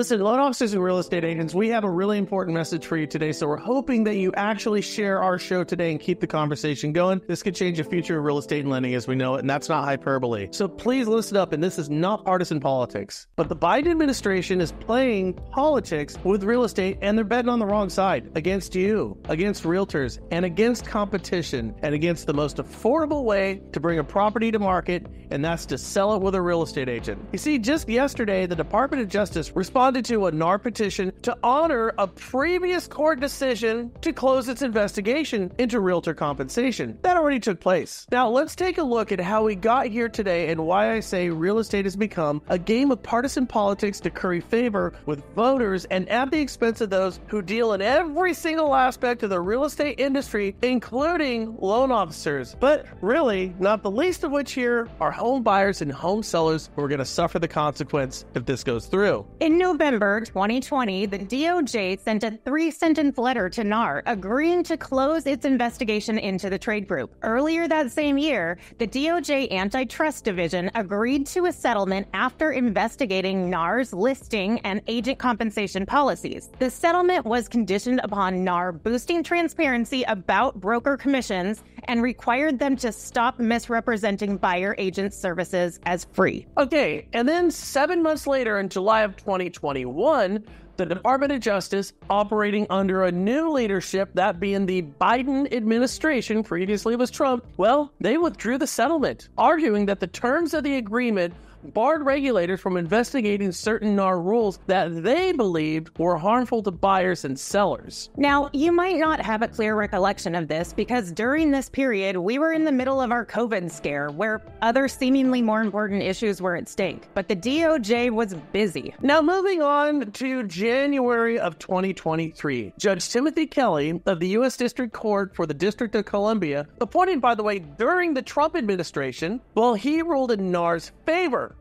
Listen, loan officers and real estate agents, we have a really important message for you today, so we're hoping that you actually share our show today and keep the conversation going. This could change the future of real estate and lending as we know it, and that's not hyperbole. So please listen up, and this is not partisan politics. But the Biden administration is playing politics with real estate, and they're betting on the wrong side. Against you, against realtors, and against competition, and against the most affordable way to bring a property to market, and that's to sell it with a real estate agent. You see, just yesterday, the Department of Justice responded to a NAR petition to honor a previous court decision to close its investigation into realtor compensation. That already took place. Now, let's take a look at how we got here today and why I say real estate has become a game of partisan politics to curry favor with voters and at the expense of those who deal in every single aspect of the real estate industry, including loan officers. But really, not the least of which here are home buyers and home sellers who are going to suffer the consequence if this goes through. In November 2020, the DOJ sent a 3-sentence letter to NAR agreeing to close its investigation into the trade group. Earlier that same year, the DOJ Antitrust Division agreed to a settlement after investigating NAR's listing and agent compensation policies. The settlement was conditioned upon NAR boosting transparency about broker commissions and required them to stop misrepresenting buyer agent services as free. Okay, and then 7 months later in July of 2021, the Department of Justice, operating under a new leadership, that being the Biden administration, previously was Trump, well, they withdrew the settlement, arguing that the terms of the agreement barred regulators from investigating certain NAR rules that they believed were harmful to buyers and sellers. Now, you might not have a clear recollection of this because during this period, we were in the middle of our COVID scare where other seemingly more important issues were at stake. But the DOJ was busy. Now, moving on to January of 2023, Judge Timothy Kelly of the U.S. District Court for the District of Columbia, appointed, by the way, during the Trump administration, well, he ruled in NAR's favor.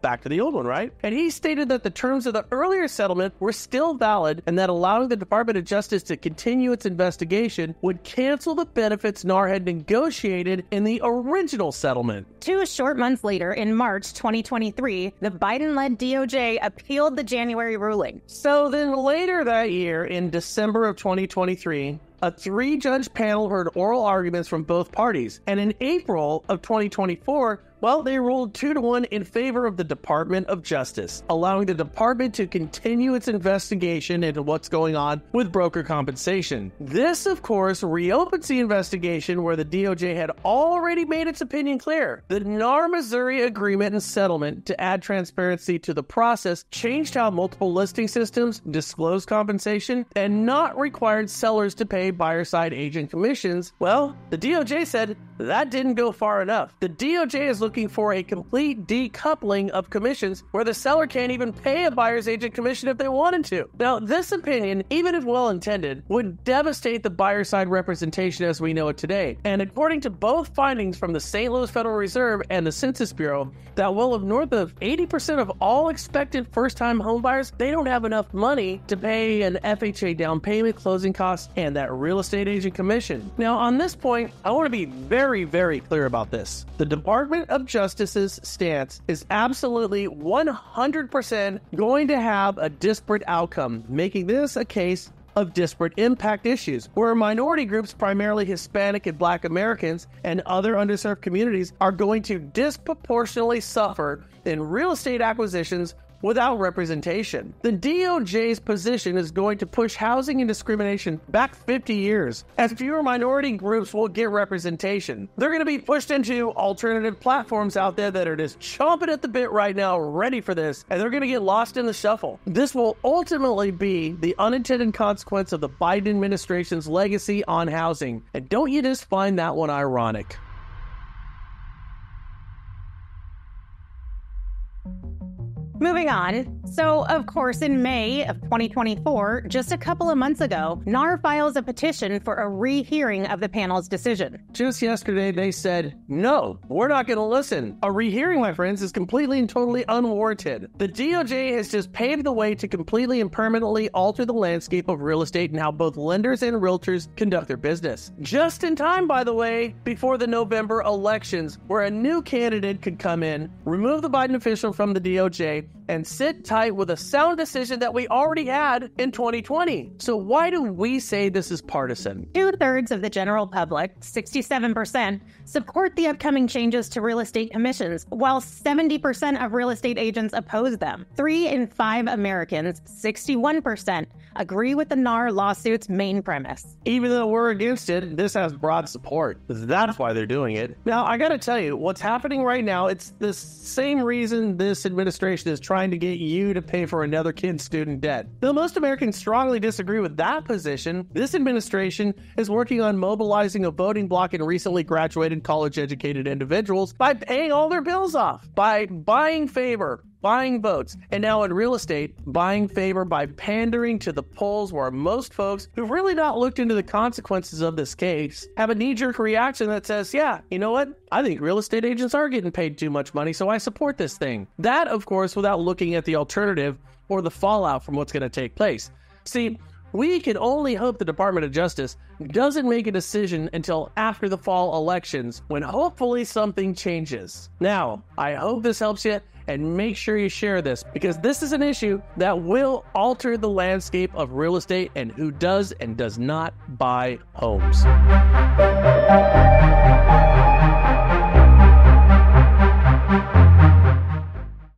Back to the old one, right? And he stated that the terms of the earlier settlement were still valid and that allowing the Department of Justice to continue its investigation would cancel the benefits NAR had negotiated in the original settlement. 2 short months later, in March 2023, the Biden-led DOJ appealed the January ruling. So then later that year, in December of 2023, a 3-judge panel heard oral arguments from both parties. And in April of 2024, well, they ruled 2-1 in favor of the Department of Justice, allowing the department to continue its investigation into what's going on with broker compensation. This, of course, reopens the investigation where the DOJ had already made its opinion clear. The NAR Missouri agreement and settlement to add transparency to the process changed how multiple listing systems disclose compensation and not required sellers to pay buyer-side agent commissions. Well, the DOJ said that didn't go far enough. The DOJ is looking for a complete decoupling of commissions where the seller can't even pay a buyer's agent commission if they wanted to. Now, this opinion, even if well-intended, would devastate the buyer-side representation as we know it today. And according to both findings from the St. Louis Federal Reserve and the Census Bureau, that well of north of 80% of all expected first-time home buyers, they don't have enough money to pay an FHA down payment, closing costs, and that real estate agent commission. Now, on this point, I want to be very, very clear about this. The Department of Justice's stance is absolutely 100% going to have a disparate outcome, making this a case of disparate impact issues, where minority groups, primarily Hispanic and Black Americans and other underserved communities, are going to disproportionately suffer in real estate acquisitions without representation. The DOJ's position is going to push housing and discrimination back 50 years, as fewer minority groups will get representation. They're going to be pushed into alternative platforms out there that are just chomping at the bit right now, ready for this, and they're going to get lost in the shuffle. This will ultimately be the unintended consequence of the Biden administration's legacy on housing. And don't you just find that one ironic? Moving on. So, of course, in May of 2024, just a couple of months ago, NAR files a petition for a rehearing of the panel's decision. Just yesterday, they said, no, we're not going to listen. A rehearing, my friends, is completely and totally unwarranted. The DOJ has just paved the way to completely and permanently alter the landscape of real estate and how both lenders and realtors conduct their business. Just in time, by the way, before the November elections, where a new candidate could come in, remove the Biden official from the DOJ, and sit tight with a sound decision that we already had in 2020. So why do we say this is partisan? 2/3 of the general public, 67%, support the upcoming changes to real estate commissions, while 70% of real estate agents oppose them. 3 in 5 Americans, 61%, agree with the NAR lawsuit's main premise. Even though we're against it, this has broad support. That's why they're doing it. Now, I gotta tell you, what's happening right now, it's the same reason this administration is trying to get you to pay for another kid's student debt. Though most Americans strongly disagree with that position, this administration is working on mobilizing a voting bloc in recently graduated college-educated individuals by paying all their bills off, by buying favor, buying votes, and now in real estate, buying favor by pandering to the polls where most folks who've really not looked into the consequences of this case have a knee-jerk reaction that says, yeah, you know what? I think real estate agents are getting paid too much money, so I support this thing. That, of course, without looking at the alternative or the fallout from what's going to take place. See, we can only hope the Department of Justice doesn't make a decision until after the fall elections, when hopefully something changes. Now, I hope this helps you, and make sure you share this, because this is an issue that will alter the landscape of real estate and who does and does not buy homes.